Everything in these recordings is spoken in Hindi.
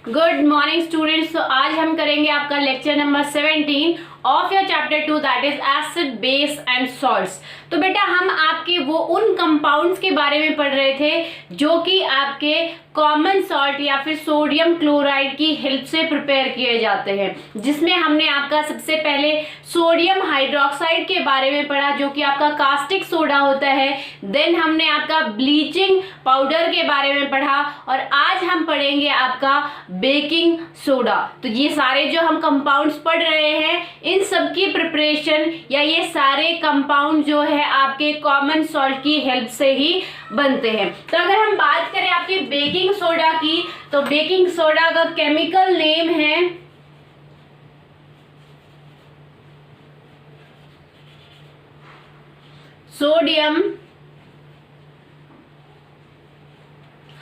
Good morning students. तो आज हम करेंगे आपका lecture number 17 of your chapter 2 that is acid base and salts. तो बेटा हम आपके वो उन कंपाउंड्स के बारे में पढ़ रहे थे जो कि आपके कॉमन सॉल्ट या फिर सोडियम क्लोराइड की हेल्प से प्रिपेयर किए जाते हैं, जिसमें हमने आपका सबसे पहले सोडियम हाइड्रोक्साइड के बारे में पढ़ा जो कि आपका कास्टिक सोडा होता है। देन हमने आपका ब्लीचिंग पाउडर के बारे में पढ़ा और आज हम पढ़ेंगे आपका बेकिंग सोडा। तो ये सारे जो हम कंपाउंड्स पढ़ रहे हैं इन सब की प्रिपरेशन या ये सारे कंपाउंड जो है आपके कॉमन सॉल्ट की हेल्प से ही बनते हैं। तो अगर हम बात करें आपकी बेकिंग सोडा की, तो बेकिंग सोडा का केमिकल नेम है सोडियम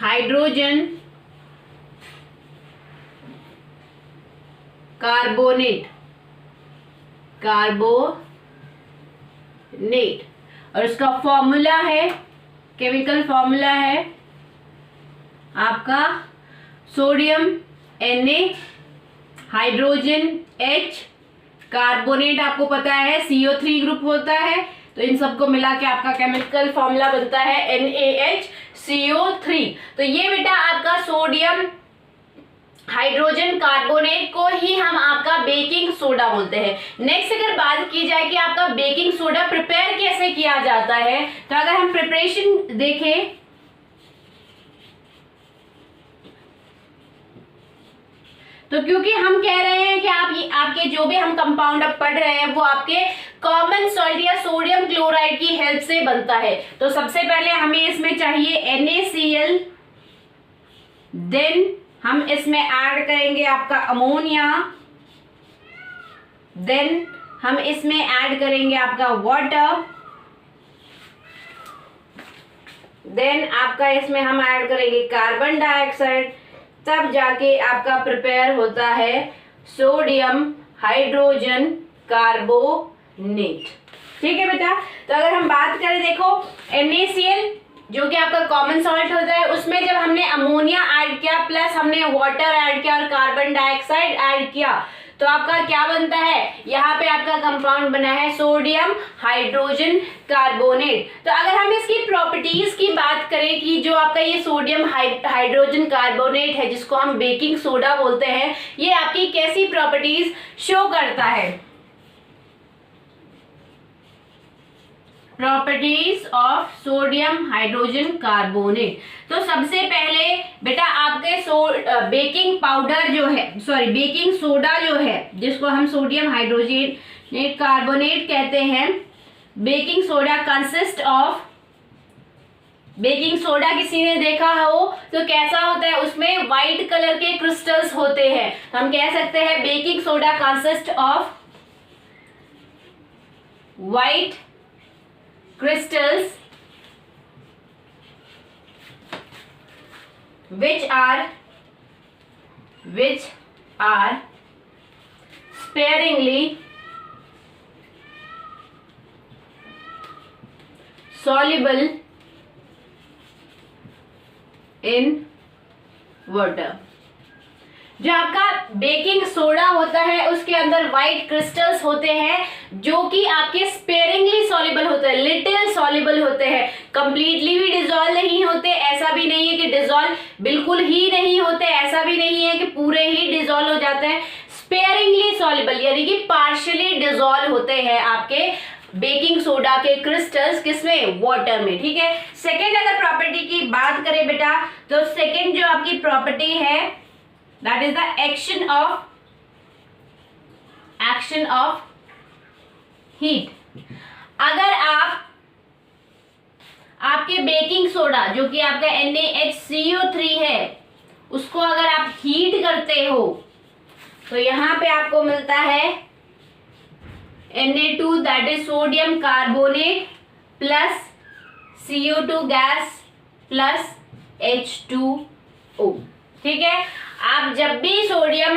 हाइड्रोजन कार्बोनेट और उसका फॉर्मूला है, केमिकल फॉर्मूला है आपका sodium Na, hydrogen H, carbonate आपको पता है CO3 ग्रुप होता है। तो इन सबको मिला के आपका केमिकल फॉर्मूला बनता है NaHCO3। तो ये बेटा आपका सोडियम हाइड्रोजन कार्बोनेट को ही हम आपका बेकिंग सोडा बोलते हैं। नेक्स्ट अगर बात की जाए कि आपका बेकिंग सोडा प्रिपेयर कैसे किया जाता है, तो अगर हम प्रिपरेशन देखें तो क्योंकि हम कह रहे हैं कि आपके जो भी हम कंपाउंड अब पढ़ रहे हैं वो आपके कॉमन सॉल्ट या सोडियम क्लोराइड की हेल्प से बनता है। तो सबसे पहले हमें इसमें चाहिए NaCl, देन हम इसमें ऐड करेंगे आपका अमोनिया, देन हम इसमें ऐड करेंगे आपका वाटर, देन आपका इसमें हम ऐड करेंगे कार्बन डाइऑक्साइड, तब जाके आपका प्रिपेयर होता है सोडियम हाइड्रोजन कार्बोनेट। ठीक है बेटा। तो अगर हम बात करें देखो NaCl जो कि आपका कॉमन सॉल्ट होता है, उसमें जब हमने अमोनिया ऐड किया प्लस हमने वाटर ऐड किया और कार्बन डाइऑक्साइड ऐड किया तो आपका क्या बनता है, यहाँ पे आपका कंपाउंड बना है सोडियम हाइड्रोजन कार्बोनेट। तो अगर हम इसकी प्रॉपर्टीज की बात करें कि जो आपका ये सोडियम हाइड्रोजन कार्बोनेट है जिसको हम बेकिंग सोडा बोलते हैं, ये आपकी कैसी प्रॉपर्टीज शो करता है। Properties of sodium hydrogen carbonate. तो सबसे पहले बेटा आपके बेकिंग पाउडर जो है, बेकिंग सोडा जो है जिसको हम सोडियम हाइड्रोजन कार्बोनेट कहते हैं, baking soda consist of, baking soda किसी ने देखा हो तो कैसा होता है, उसमें व्हाइट कलर के क्रिस्टल्स होते हैं। हम कह सकते हैं baking soda consist of white crystals which are sparingly soluble in water। जो आपका बेकिंग सोडा होता है उसके अंदर व्हाइट क्रिस्टल्स होते हैं जो कि आपके स्पेयरिंगली सॉल्युबल होते हैं, लिटिल सॉल्युबल होते हैं, कंप्लीटली भी डिसॉल्व नहीं होते, ऐसा भी नहीं है कि डिसॉल्व बिल्कुल ही नहीं होते, ऐसा भी नहीं है कि पूरे ही डिसॉल्व हो जाते हैं। स्पेयरिंगली सॉल्युबल यानी कि पार्शियली डिसॉल्व होते हैं आपके बेकिंग सोडा के क्रिस्टल्स, किसमें, वाटर में। ठीक है। सेकेंड अगर प्रॉपर्टी की बात करें बेटा, तो सेकेंड जो आपकी प्रॉपर्टी है that is the action of heat। अगर आपके बेकिंग सोडा जो कि आपका NaHCO3 है उसको अगर आप हीट करते हो तो यहाँ पे आपको मिलता है Na2 that is sodium carbonate plus CO2 gas plus H2O। ठीक है। आप जब भी सोडियम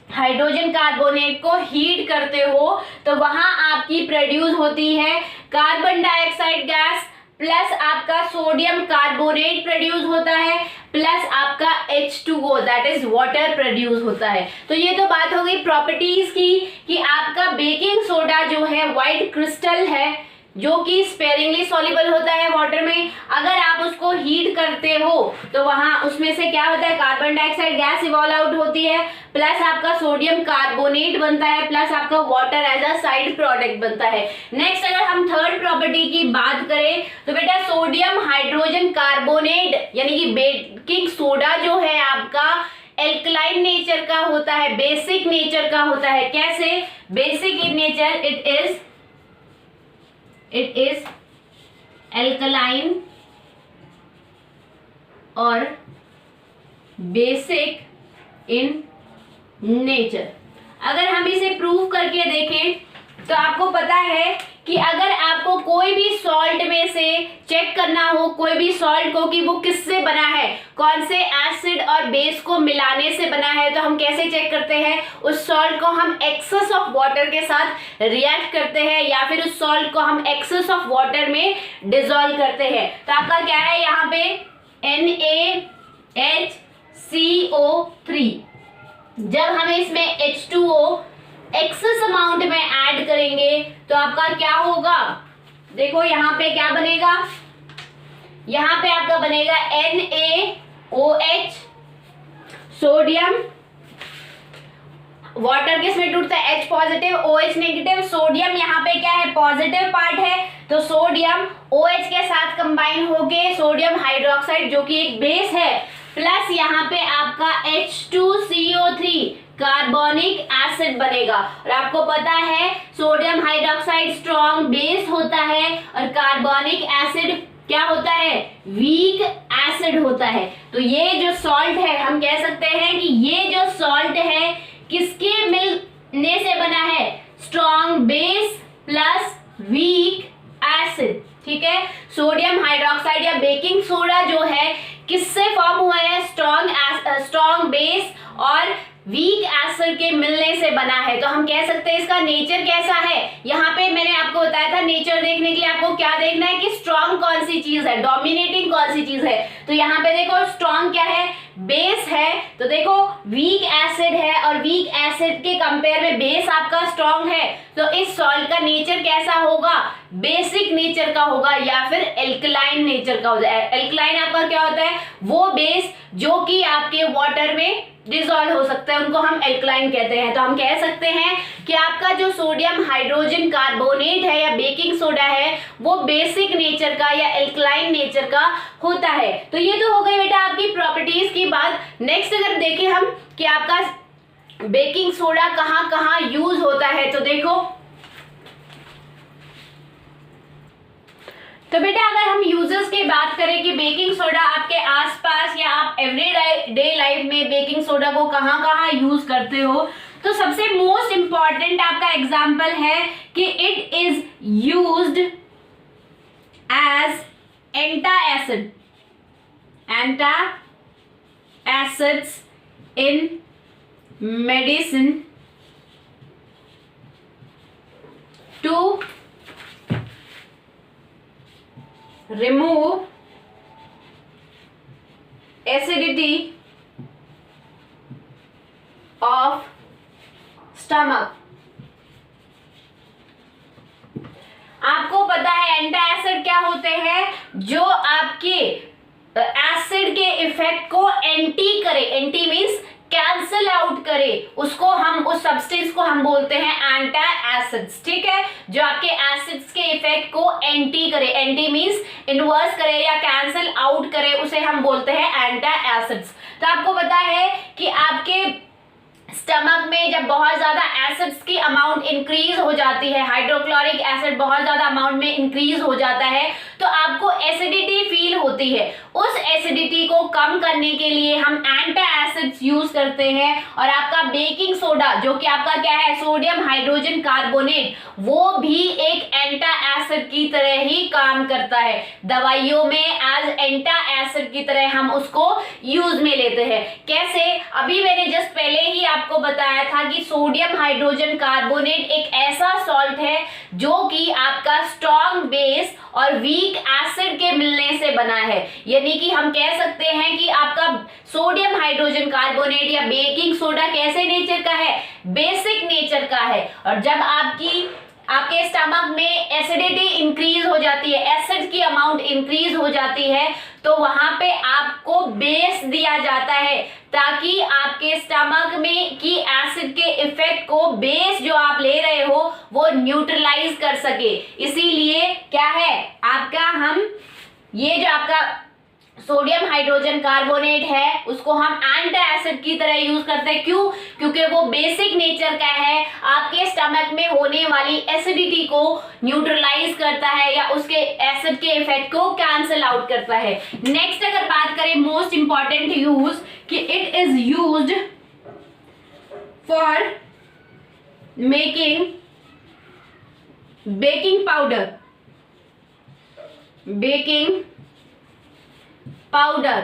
हाइड्रोजन कार्बोनेट को हीट करते हो तो वहां आपकी प्रोड्यूस होती है कार्बन डाइऑक्साइड गैस प्लस आपका सोडियम कार्बोनेट प्रोड्यूस होता है प्लस आप आपका H2O that is water produce होता है। तो ये तो बात हो गई प्रॉपर्टीज की कि आपका बेकिंग सोडा जो है व्हाइट क्रिस्टल है जो कि स्पेरिंगली सॉल्युबल होता है वाटर में। अगर आप उसको हीट करते हो तो वहां उसमें से क्या होता है, carbon dioxide gas evolve out होती है, प्लस आपका सोडियम कार्बोनेट बनता है, प्लस आपका water as a side product बनता है। नेक्स्ट अगर हम थर्ड प्रॉपर्टी की बात करें तो बेटा सोडियम हाइड्रोजन कार्बोनेट यानी कि बेकिंग सोडा जो है आपका एल्कलाइन नेचर का होता है, बेसिक नेचर का होता है। कैसे basic in nature? It is alkaline और बेसिक इन नेचर। अगर हम इसे प्रूव करके देखें तो आपको पता है कि अगर आपको कोई भी सॉल्ट में से चेक करना हो, कोई भी सॉल्ट को कि वो किससे बना है, कौन से एसिड और बेस को मिलाने से बना है, तो हम कैसे चेक करते हैं? उस सॉल्ट को हम एक्सेस ऑफ वाटर के साथ रिएक्ट करते हैं या फिर उस सॉल्ट को हम एक्सेस ऑफ वाटर में डिसॉल्व करते हैं। तो आपका क्या है यहाँ पे NaHCO3। जब हम इसमें H2O एक्सेस अमाउंट में ऐड करेंगे तो आपका क्या होगा? देखो यहाँ पे क्या बनेगा, यहाँ पे आपका बनेगा NaOH, सोडियम, वाटर किस में टूटता है? H positive OH negative, sodium यहाँ पे क्या है? पॉजिटिव पार्ट है, तो सोडियम OH के साथ कंबाइन होके सोडियम हाइड्रोक्साइड जो कि एक बेस है, प्लस यहाँ पे आपका H2CO3 कार्बोनिक एसिड बनेगा। और आपको पता है सोडियम हाइड्रोक्साइड स्ट्रॉन्ग बेस होता है और कार्बोनिक एसिड क्या होता है? वीक एसिड होता है। तो ये जो सॉल्ट है हम कह सकते हैं कि ये जो सॉल्ट है किसके मिलने से बना है? Strong base plus weak acid. ठीक है, सोडियम हाइड्रोक्साइड या बेकिंग सोडा जो है किससे फॉर्म हुआ है? स्ट्रॉन्ग बेस और वीक एसिड के मिलने से बना है। तो हम कह सकते हैं इसका नेचर कैसा है। यहाँ पे मैंने आपको बताया था नेचर देखने के लिए आपको क्या देखना है कि स्ट्रॉन्ग कौन सी चीज है, डोमिनेटिंग कौन सी चीज है। तो यहाँ पे देखो स्ट्रॉन्ग क्या है? बेस है। तो देखो वीक एसिड है और वीक एसिड के कंपेयर में बेस आपका स्ट्रॉन्ग है, तो इस सॉल्ट का नेचर कैसा होगा? बेसिक नेचर का होगा या फिर एल्कलाइन नेचर का होगा। एल्कलाइन आपका क्या होता है? वो बेस जो कि आपके वाटर में डिसॉल्व हो सकता है, उनको हम एल्कलाइन कहते हैं। तो हम कह सकते हैं कि आपका जो सोडियम हाइड्रोजन कार्बोनेट है या बेकिंग सोडा है वो बेसिक नेचर का या एल्कलाइन नेचर का होता है। तो ये तो हो गई बेटा आपकी प्रॉपर्टीज की बात। नेक्स्ट अगर देखें हम कि आपका बेकिंग सोडा कहाँ कहाँ यूज होता है, तो देखो तो बेटा अगर हम यूजर्स की बात करें कि बेकिंग सोडा आपके आसपास या आप एवरीडे लाइफ में बेकिंग सोडा को कहाँ कहाँ यूज करते हो, तो सबसे मोस्ट इंपॉर्टेंट आपका एग्जांपल है कि it is used as antacid acids in medicine to remove acidity of stomach। आपको पता है एंटासिड क्या होते हैं? जो आपके एसिड के इफेक्ट को एंटी करे, एंटी मींस कैंसल आउट करे, उसको हम उस सब्सटेंस को हम बोलते हैं एंटासिड्स। ठीक है, जो आपके एसिड्स के इफेक्ट को एंटी करे, एंटी मींस इनवर्स करे या कैंसल आउट करे, उसे हम बोलते हैं एंटासिड्स। तो आपको पता है कि आपके स्टमक में जब बहुत ज्यादा एसिड्स की अमाउंट इंक्रीज हो जाती है, हाइड्रोक्लोरिक एसिड बहुत ज्यादा अमाउंट में इंक्रीज हो जाता है, तो आपको एसिडिटी फील होती है। उस एसिडिटी को कम करने के लिए हम एंटासिड्स यूज करते हैं। और आपका बेकिंग सोडा जो कि आपका क्या है? सोडियम हाइड्रोजन कार्बोनेट, वो भी एक एंटासिड की तरह ही काम करता है। दवाइयों में एज एंटासिड की तरह हम उसको यूज में लेते हैं। कैसे? अभी मैंने जस्ट पहले ही आपको आपको बताया था कि सोडियम हाइड्रोजन कार्बोनेट एक ऐसा सॉल्ट है जो कि आपका स्ट्रॉन्ग बेस और वीक एसिड के मिलने से बना है। यानी कि हम कह सकते हैं कि आपका सोडियम हाइड्रोजन कार्बोनेट या बेकिंग सोडा कैसे नेचर का है, बेसिक नेचर का है। और जब आपके स्टमक में एसिडिटी इंक्रीज हो जाती है, एसिड की अमाउंट इंक्रीज हो जाती है, तो वहां पे आपको बेस दिया जाता है ताकि आपके स्टमक में की एसिड के इफेक्ट को बेस जो आप ले रहे हो वो न्यूट्रलाइज कर सके। इसीलिए क्या है आपका, हम ये जो आपका सोडियम हाइड्रोजन कार्बोनेट है उसको हम एंटी एसिड की तरह यूज करते हैं। क्यों? क्योंकि वो बेसिक नेचर का है, आपके स्टमक में होने वाली एसिडिटी को न्यूट्रलाइज करता है या उसके एसिड के इफेक्ट को कैंसिल आउट करता है। नेक्स्ट अगर बात करें मोस्ट इंपॉर्टेंट यूज कि it is used for making baking powder, baking powder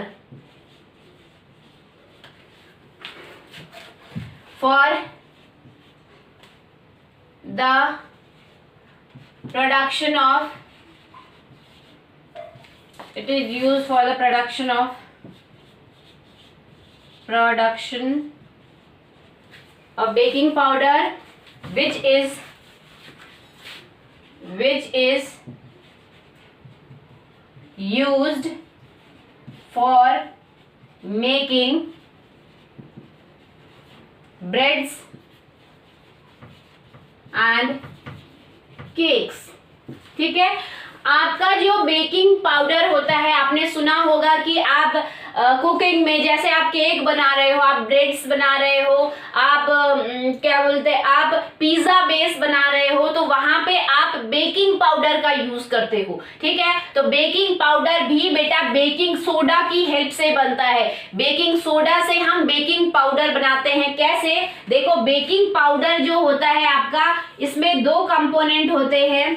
for the production of, it is used for the production of baking powder which is used for making breads and cakes। ठीक है, आपका जो बेकिंग पाउडर होता है, आपने सुना होगा कि आप कुकिंग में जैसे आप केक बना रहे हो, आप ब्रेड्स बना रहे हो, आप क्या बोलते हैं, आप पिज्जा बेस बना रहे हो, तो वहां पे आप बेकिंग पाउडर का यूज करते हो। ठीक है, तो बेकिंग पाउडर भी बेटा बेकिंग सोडा की हेल्प से बनता है। बेकिंग सोडा से हम बेकिंग पाउडर बनाते हैं। कैसे? देखो, बेकिंग पाउडर जो होता है आपका, इसमें दो कंपोनेंट होते हैं।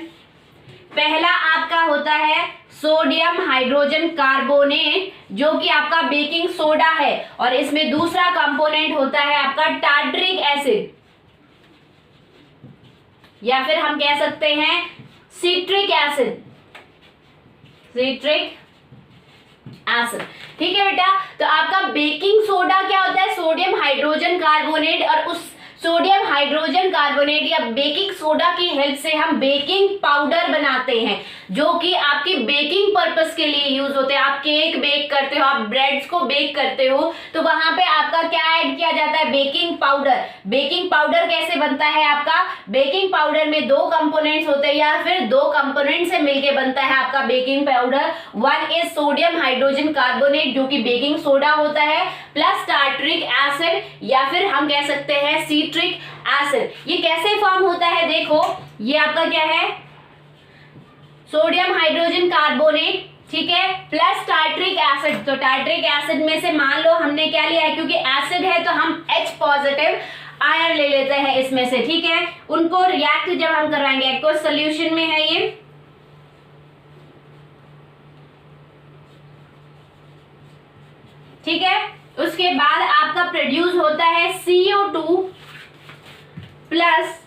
पहला आपका होता है सोडियम हाइड्रोजन कार्बोनेट जो कि आपका बेकिंग सोडा है, और इसमें दूसरा कंपोनेंट होता है आपका टार्ट्रिक एसिड, या फिर हम कह सकते हैं सिट्रिक एसिड, सिट्रिक एसिड। ठीक है बेटा, तो आपका बेकिंग सोडा क्या होता है? सोडियम हाइड्रोजन कार्बोनेट, और उस सोडियम हाइड्रोजन कार्बोनेट या बेकिंग सोडा की हेल्प से हम बेकिंग पाउडर बनाते हैं जो कि आपकी बेकिंग पर्पस के लिए यूज होते हैं। आप केक बेक करते हो, आप ब्रेड्स को बेक करते हो, तो वहां पे आपका क्या ऐड किया जाता है? Baking powder. बेकिंग पाउडर कैसे बनता है आपका? बेकिंग पाउडर में दो कंपोनेंट्स होते हैं या फिर दो कंपोनेंट से मिलके बनता है आपका baking powder. One is sodium hydrogen carbonate जो कि बेकिंग सोडा होता है, प्लस टार्ट्रिक एसिड, या फिर हम कह सकते हैं सिट्रिक एसिड। ये कैसे फॉर्म होता है? देखो, ये आपका क्या है? सोडियम हाइड्रोजन कार्बोनेट, ठीक है, प्लस टार्ट्रिक एसिड। तो टार्ट्रिक एसिड में से मान लो हमने क्या लिया है, क्योंकि एसिड है तो हम H पॉजिटिव आयन ले लेते हैं इसमें से। ठीक है, उनको रिएक्ट जब हम करवाएंगे, एक्वस सोल्यूशन में है ये, ठीक है। उसके बाद आपका प्रोड्यूस होता है CO2 प्लस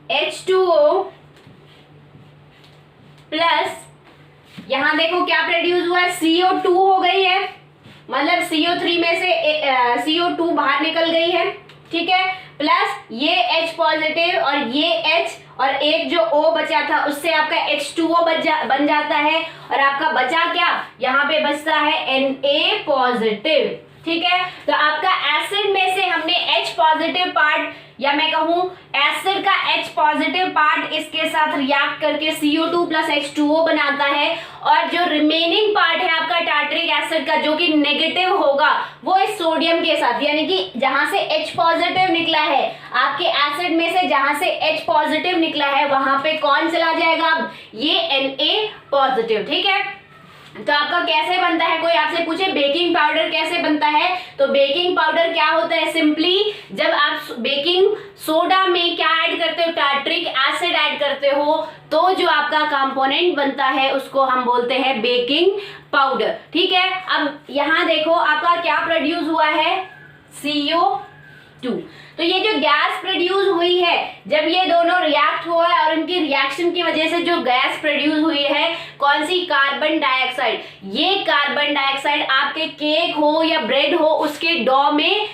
H2O प्लस, यहां देखो क्या प्रोड्यूस हुआ है? CO2 हो गई है, मतलब CO3 में से CO2 बाहर निकल गई है। ठीक है, प्लस ये H पॉजिटिव और ये H, और एक जो O बचा था उससे आपका H2O बन जाता है, और आपका बचा क्या? यहाँ पे बचता है Na पॉजिटिव। ठीक है, तो आपका एसिड में से हमने H पॉजिटिव पार्ट, या मैं कहूं एसिड का H पॉजिटिव पार्ट इसके साथ रिएक्ट करके CO2 प्लस H2O बनाता है, और जो रिमेनिंग पार्ट है आपका टार्ट्रिक एसिड का जो कि नेगेटिव होगा वो इस सोडियम के साथ, यानी कि जहां से H पॉजिटिव निकला है आपके एसिड में से, जहां से H पॉजिटिव निकला है वहां पे कौन चला जाएगा? अब ये Na पॉजिटिव। ठीक है, तो आपका कैसे बनता है? कोई आपसे पूछे बेकिंग पाउडर कैसे बनता है, तो बेकिंग पाउडर क्या होता है? सिंपली जब आप बेकिंग सोडा में क्या ऐड करते हो? टार्ट्रिक एसिड ऐड करते हो, तो जो आपका कंपोनेंट बनता है उसको हम बोलते हैं बेकिंग पाउडर। ठीक है, अब यहां देखो आपका क्या प्रोड्यूस हुआ है? CO 2। तो ये जो गैस प्रोड्यूस हुई है, जब ये दोनों रिएक्ट हुआ है और उनकी रिएक्शन की वजह से जो गैस प्रोड्यूस हुई है, कौन सी? Carbon dioxide. ये कार्बन डाइऑक्साइड आपके केक हो या ब्रेड हो उसके डो में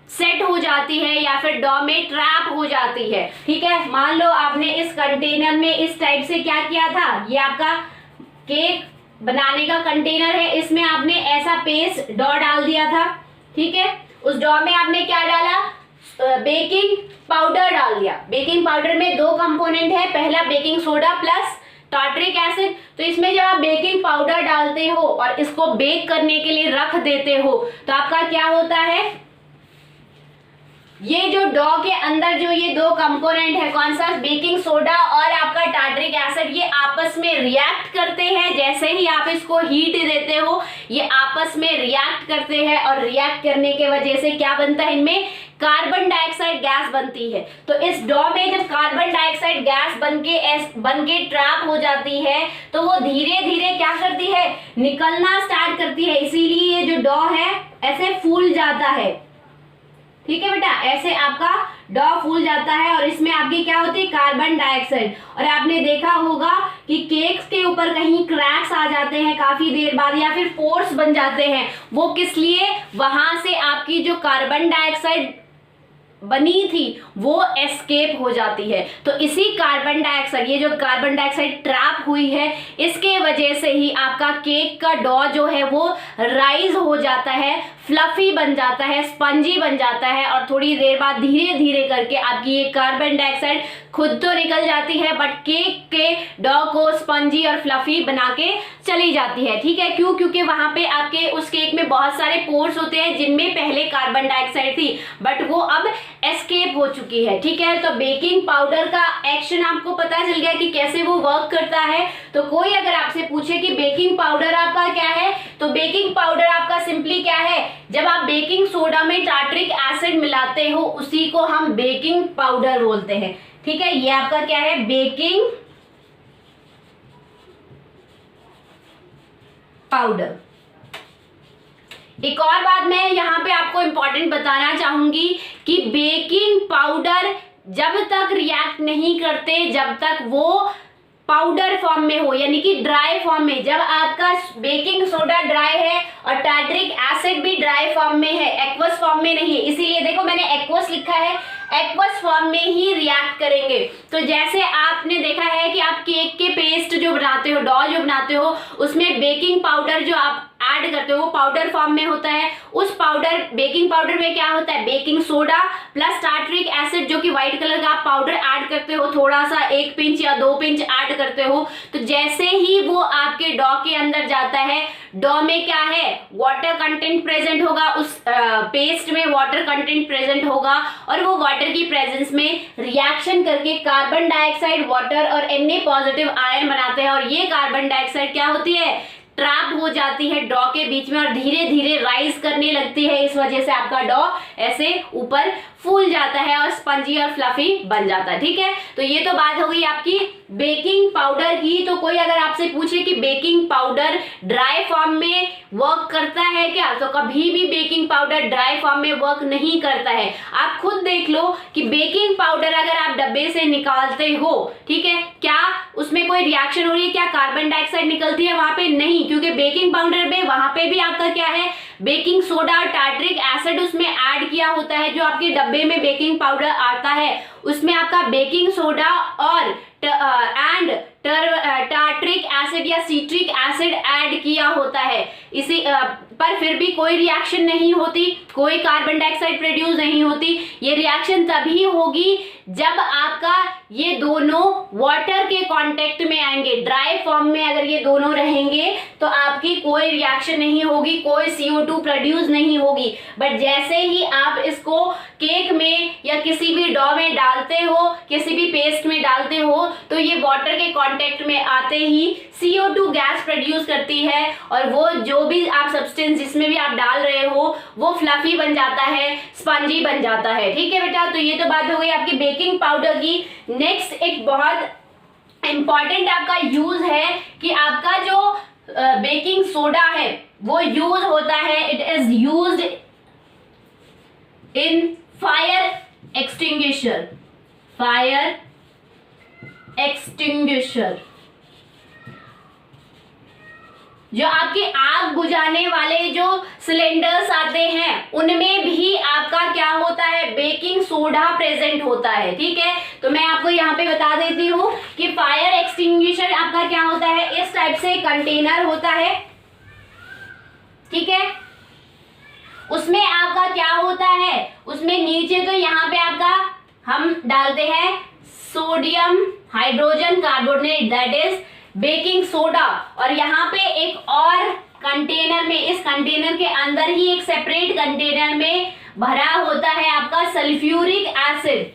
सेट हो जाती है या फिर डो में ट्रैप हो जाती है। ठीक है, मान लो आपने इस कंटेनर में इस टाइप से क्या किया था, ये आपका केक बनाने का कंटेनर है, इसमें आपने ऐसा पेस्ट डो डाल दिया था। ठीक है, उस डो में आपने क्या डाला? बेकिंग पाउडर डाल दिया। बेकिंग पाउडर में दो कंपोनेंट है, पहला baking soda plus tartaric acid. तो इसमें जब आप बेकिंग पाउडर डालते हो और इसको बेक करने के लिए रख देते हो तो आपका क्या होता है, ये जो डो के अंदर जो ये दो कंपोनेंट है, कौन सा? बेकिंग सोडा और आपका टार्ट्रिक एसिड, ये आपस में रिएक्ट करते हैं। जैसे ही आप इसको हीट देते हो ये आपस में रिएक्ट करते हैं और रिएक्ट करने के वजह से क्या बनता है? इनमें कार्बन डाइऑक्साइड गैस बनती है। तो इस डो में जब कार्बन डाइऑक्साइड गैस बनके ट्रैप हो जाती है तो वो धीरे धीरे क्या करती है? निकलना स्टार्ट करती है। इसीलिए ये जो डो है ऐसे फूल जाता है। ठीक है बेटा, ऐसे आपका डो फूल जाता है और इसमें आपकी क्या होती है? Carbon dioxide. और आपने देखा होगा कि केक्स के ऊपर कहीं क्रैक्स आ जाते हैं काफी देर बाद या फिर पोर्स बन जाते हैं, वो किस लिए? वहां से आपकी जो कार्बन डाइऑक्साइड बनी थी वो एस्केप हो जाती है। तो इसी कार्बन डाइऑक्साइड, ये जो कार्बन डाइऑक्साइड ट्रैप हुई है, इसके वजह से ही आपका केक का डो जो है वो राइज हो जाता है, फ्लफी बन जाता है, स्पंजी बन जाता है और थोड़ी देर बाद धीरे धीरे करके आपकी ये कार्बन डाइऑक्साइड खुद तो निकल जाती है बट केक के डो को स्पंजी और फ्लफी बना के चली जाती है। ठीक है, क्यों? क्योंकि वहां पे आपके उस केक में बहुत सारे पोर्स होते हैं जिनमें पहले कार्बन डाइऑक्साइड थी बट वो अब एस्केप हो चुकी है। ठीक है, तो बेकिंग पाउडर का एक्शन आपको पता चल गया कि कैसे वो वर्क करता है। तो कोई अगर आपसे पूछे कि बेकिंग पाउडर आपका क्या है, तो बेकिंग पाउडर आपका सिंपली क्या है? जब आप बेकिंग सोडा में टार्ट्रिक एसिड मिलाते हो उसी को हम बेकिंग पाउडर बोलते हैं। ठीक है, ये आपका क्या है? Baking powder. एक और बात मैं यहाँ पे आपको इंपॉर्टेंट बताना चाहूंगी कि बेकिंग पाउडर जब तक रिएक्ट नहीं करते जब तक वो पाउडर फॉर्म में हो, यानी कि ड्राई फॉर्म में। जब आपका बेकिंग सोडा ड्राई है और टार्ट्रिक एसिड भी ड्राई फॉर्म में है, एक्वस फॉर्म में नहीं है, इसीलिए देखो मैंने एक्वस लिखा है, एक्वस फॉर्म में ही रिएक्ट करेंगे। तो जैसे आपने देखा है कि आप केक के पेस्ट जो बनाते हो, डो जो बनाते हो, उसमें बेकिंग पाउडर जो आप ऐड करते हो वो पाउडर फॉर्म में होता है। उस पाउडर बेकिंग पाउडर में क्या होता है? Baking soda plus tartaric acid जो कि व्हाइट कलर का आप पाउडर ऐड करते हो, थोड़ा सा 1 पिंच या 2 पिंच ऐड करते हो। तो जैसे ही वो आपके डो के अंदर जाता है, डो में क्या है? वाटर कंटेंट प्रेजेंट होगा, उस पेस्ट में वाटर कंटेंट प्रेजेंट होगा और वो वाटर की प्रेजेंस में रिएक्शन करके कार्बन डाइऑक्साइड, वाटर और Na पॉजिटिव आयन बनाते हैं और ये कार्बन डाइऑक्साइड क्या होती है? ट्रैप हो जाती है डो के बीच में और धीरे धीरे राइज करने लगती है। इस वजह से आपका डो ऐसे ऊपर फूल जाता है और स्पंजी और फ्लफी बन जाता है। ठीक है, तो ये तो बात हो गई आपकी बेकिंग पाउडर की। तो कोई अगर आपसे पूछे कि बेकिंग पाउडर ड्राई फॉर्म में वर्क करता है क्या, तो कभी भी बेकिंग पाउडर ड्राई फॉर्म में वर्क नहीं करता है। आप खुद देख लो कि बेकिंग पाउडर अगर आप डब्बे से निकालते हो, ठीक है, क्या उसमें कोई रिएक्शन हो रही है? क्या कार्बन डाइऑक्साइड निकलती है वहां पे? नहीं, क्योंकि बेकिंग पाउडर में वहां पे भी आपका क्या है? बेकिंग सोडा और टार्ट्रिक एसिड उसमें ऐड किया होता है। जो आपके डब्बे में बेकिंग पाउडर आता है उसमें आपका बेकिंग सोडा और टार्ट्रिक एसिड या सिट्रिक एसिड ऐड किया होता है। इसी पर फिर भी कोई रिएक्शन नहीं होती, कोई कार्बन डाइऑक्साइड प्रोड्यूस नहीं होती। ये रिएक्शन तभी होगी जब आपका ये दोनों वाटर के कांटेक्ट में आएंगे। ड्राई फॉर्म में अगर ये दोनों रहेंगे तो आपकी कोई रिएक्शन नहीं होगी, कोई CO2 प्रोड्यूस नहीं होगी। बट जैसे ही आप इसको केक में या किसी भी डो में डालते हो, किसी भी पेस्ट में डालते हो, तो ये वाटर के कांटेक्ट में आते ही CO2 गैस प्रोड्यूस करती है और वो जो भी आप सब्सटेंस जिसमें भी आप डाल रहे हो वो फ्लफी बन जाता है, स्पंजी बन जाता है। ठीक है बेटा, तो ये तो बात हो गई आपकी बेकिंग पाउडर की। नेक्स्ट एक बहुत इंपॉर्टेंट आपका यूज है कि आपका जो बेकिंग सोडा है वो यूज होता है, it is used in fire extinguisher, fire extinguisher जो आपके आग बुझाने वाले जो सिलेंडर्स आते हैं उनमें भी आपका क्या होता है, बेकिंग सोडा प्रेजेंट होता है। ठीक है, तो मैं आपको यहाँ पे बता देती हूँ कि फायर एक्सटिंग्विशर आपका क्या होता है, इस टाइप से कंटेनर होता है। ठीक है, उसमें आपका क्या होता है, उसमें नीचे तो यहाँ पे आपका हम डालते हैं sodium hydrogen carbonate, that is baking soda, और यहाँ पे एक और कंटेनर में, इस कंटेनर के अंदर ही एक सेपरेट कंटेनर में भरा होता है आपका सल्फ्यूरिक एसिड।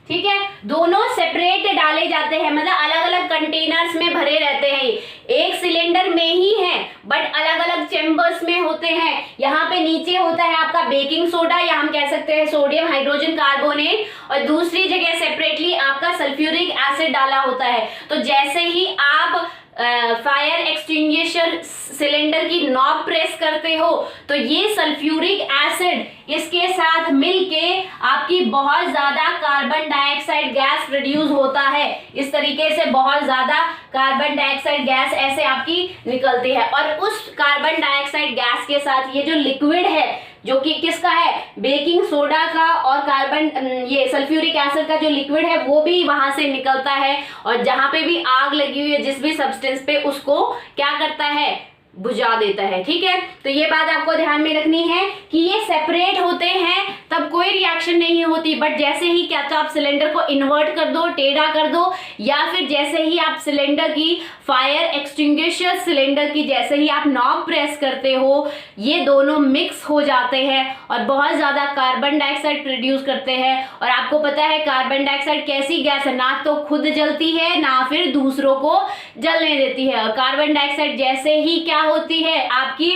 ठीक है, दोनों सेपरेट डाले जाते हैं, मतलब अलग अलग कंटेनर्स में भरे रहते हैं, एक सिलेंडर में ही है बट अलग अलग चेम्बर्स में होते हैं। यहाँ पे नीचे होता है आपका बेकिंग सोडा या हम कह सकते हैं सोडियम हाइड्रोजन कार्बोनेट, और दूसरी जगह सेपरेटली आपका सल्फ्यूरिक एसिड डाला होता है। तो जैसे ही आप फायर एक्सटिंग्विशर सिलेंडर की नॉब प्रेस करते हो तो ये सल्फ्यूरिक एसिड इसके साथ मिलके आपकी बहुत ज्यादा कार्बन डाइऑक्साइड गैस प्रोड्यूस होता है। इस तरीके से बहुत ज्यादा कार्बन डाइऑक्साइड गैस ऐसे आपकी निकलती है, और उस कार्बन डाइऑक्साइड गैस के साथ ये जो लिक्विड है जो कि किसका है, बेकिंग सोडा का, और कार्बन ये सल्फ्यूरिक एसिड का जो लिक्विड है वो भी वहां से निकलता है, और जहां पे भी आग लगी हुई है जिस भी सब्सटेंस पे उसको क्या करता है, बुझा देता है। ठीक है, तो ये बात आपको ध्यान में रखनी है कि ये सेपरेट होते हैं तब कोई रिएक्शन नहीं होती, बट जैसे ही क्या तो आप सिलेंडर को इन्वर्ट कर दो, टेढ़ा कर दो, या फिर जैसे ही आप सिलेंडर की फायर एक्सटिंग्विशर सिलेंडर की जैसे ही आप नॉब प्रेस करते हो, ये दोनों मिक्स हो जाते हैं और बहुत ज्यादा कार्बन डाइऑक्साइड प्रोड्यूस करते हैं। और आपको पता है कार्बन डाइऑक्साइड कैसी गैस है, ना तो खुद जलती है ना फिर दूसरों को जलने देती है। और कार्बन डाइऑक्साइड जैसे ही क्या होती है आपकी,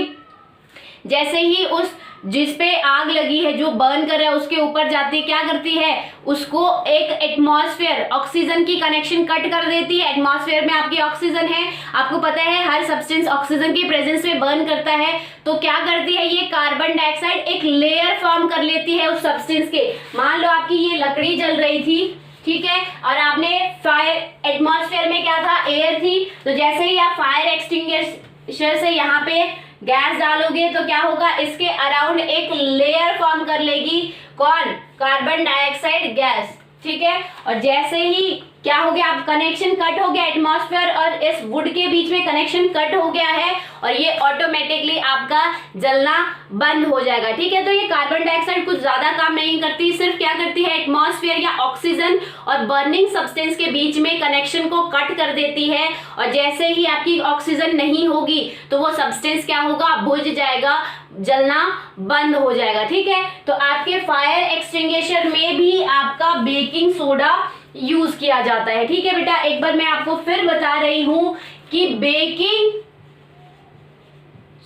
जैसे ही उस जिस पे आग लगी है जो बर्न कर रहा है उसके ऊपर जाती है, क्या करती है, उसको एक एटमॉस्फेयर ऑक्सीजन की कनेक्शन कट कर देती है। एटमॉस्फेयर में आपकी ऑक्सीजन है, आपको पता है हर सब्सटेंस ऑक्सीजन की प्रेजेंस में बर्न करता है, तो क्या करती है ये कार्बन डाइऑक्साइड एक लेयर फॉर्म कर लेती है उस सब्सटेंस के। मान लो आपकी ये लकड़ी जल रही थी, ठीक है, और आपने फायर एटमॉस्फेयर में क्या था, एयर थी, तो जैसे ही आप फायर एक्सटिंग्विशर से यहाँ पे गैस डालोगे तो क्या होगा, इसके अराउंड एक लेयर फॉर्म कर लेगी, कौन, कार्बन डाइऑक्साइड गैस। ठीक है, और जैसे ही क्या हो गया, आप कनेक्शन कट हो गया, एटमॉस्फेयर और इस वुड के बीच में कनेक्शन कट हो गया है और ये ऑटोमेटिकली आपका जलना बंद हो जाएगा। ठीक है, तो ये कार्बन डाइऑक्साइड कुछ ज्यादा काम नहीं करती, सिर्फ क्या करती है, एटमॉस्फेयर या ऑक्सीजन और बर्निंग सब्सटेंस के बीच में कनेक्शन को कट कर देती है, और जैसे ही आपकी ऑक्सीजन नहीं होगी तो वो सब्सटेंस क्या होगा, बुझ जाएगा, जलना बंद हो जाएगा। ठीक है, तो आपके फायर एक्सटिंग्विशर में भी आपका बेकिंग सोडा यूज किया जाता है। ठीक है बेटा, एक बार मैं आपको फिर बता रही हूं कि बेकिंग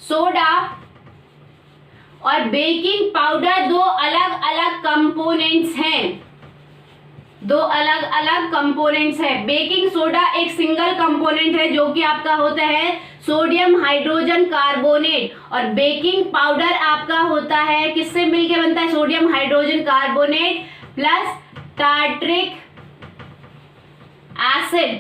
सोडा और बेकिंग पाउडर दो अलग अलग कंपोनेंट्स हैं, दो अलग अलग कंपोनेंट्स है। बेकिंग सोडा एक सिंगल कंपोनेंट है जो कि आपका होता है सोडियम हाइड्रोजन कार्बोनेट, और बेकिंग पाउडर आपका होता है किससे मिलके बनता है, sodium hydrogen carbonate plus tartaric acid,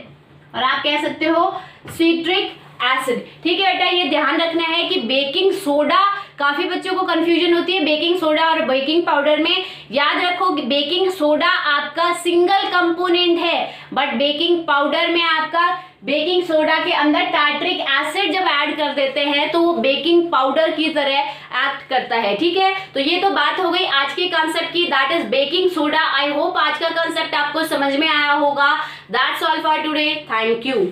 और आप कह सकते हो सिट्रिक एसिड। ठीक है बेटा, ये ध्यान रखना है कि बेकिंग सोडा, काफी बच्चों को कंफ्यूजन होती है बेकिंग सोडा और बेकिंग पाउडर में। याद रखो बेकिंग सोडा आपका सिंगल कंपोनेंट है, बट बेकिंग पाउडर में आपका बेकिंग सोडा के अंदर टार्ट्रिक एसिड जब ऐड कर देते हैं तो वो बेकिंग पाउडर की तरह एक्ट करता है। ठीक है, तो ये तो बात हो गई आज के कॉन्सेप्ट की, that is baking soda. I hope आज का कॉन्सेप्ट आपको समझ में आया होगा। That's all for today, thank you.